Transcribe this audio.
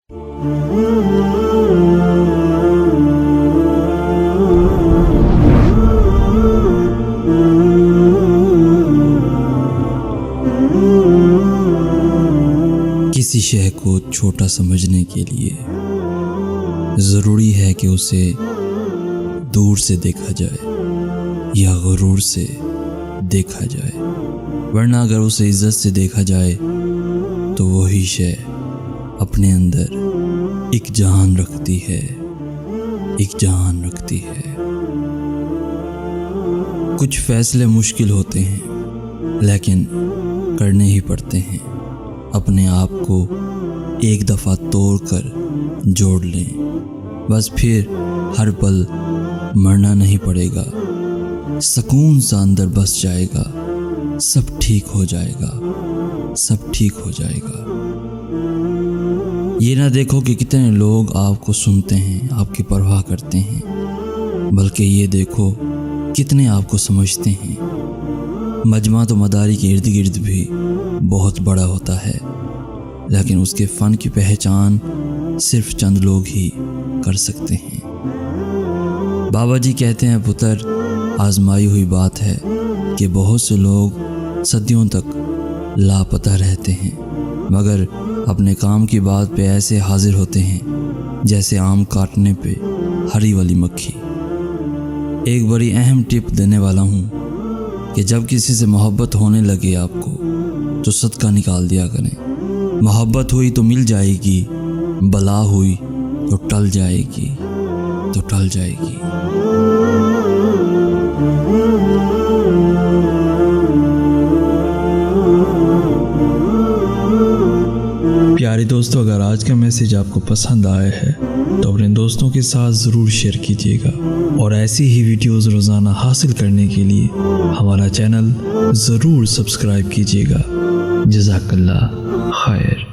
کسی شے کو چھوٹا سمجھنے کے لیے ضروری ہے کہ اسے دور سے دیکھا جائے یا غرور سے دیکھا جائے، ورنہ اگر اسے عزت سے دیکھا جائے تو وہی شے اپنے اندر ایک جہان رکھتی ہے، ایک جہان رکھتی ہے۔ کچھ فیصلے مشکل ہوتے ہیں لیکن کرنے ہی پڑتے ہیں۔ اپنے آپ کو ایک دفعہ توڑ کر جوڑ لیں، بس پھر ہر پل مرنا نہیں پڑے گا، سکون سا اندر بس جائے گا، سب ٹھیک ہو جائے گا، سب ٹھیک ہو جائے گا۔ یہ نہ دیکھو کہ کتنے لوگ آپ کو سنتے ہیں، آپ کی پرواہ کرتے ہیں، بلکہ یہ دیکھو کتنے آپ کو سمجھتے ہیں۔ مجمع تو مداری کے ارد گرد بھی بہت بڑا ہوتا ہے، لیکن اس کے فن کی پہچان صرف چند لوگ ہی کر سکتے ہیں۔ بابا جی کہتے ہیں، پتر، آزمائی ہوئی بات ہے کہ بہت سے لوگ صدیوں تک لاپتہ رہتے ہیں، مگر اپنے کام کی بات پہ ایسے حاضر ہوتے ہیں جیسے آم کاٹنے پہ ہری والی مکھی۔ ایک بڑی اہم ٹپ دینے والا ہوں کہ جب کسی سے محبت ہونے لگے آپ کو تو صدقہ نکال دیا کریں۔ محبت ہوئی تو مل جائے گی، بلا ہوئی تو ٹل جائے گی، تو ٹل جائے گی۔ پیارے دوستو، اگر آج کا میسیج آپ کو پسند آیا ہے تو اپنے دوستوں کے ساتھ ضرور شیئر کیجیے گا، اور ایسی ہی ویڈیوز روزانہ حاصل کرنے کے لیے ہمارا چینل ضرور سبسکرائب کیجیے گا۔ جزاک اللہ خیر۔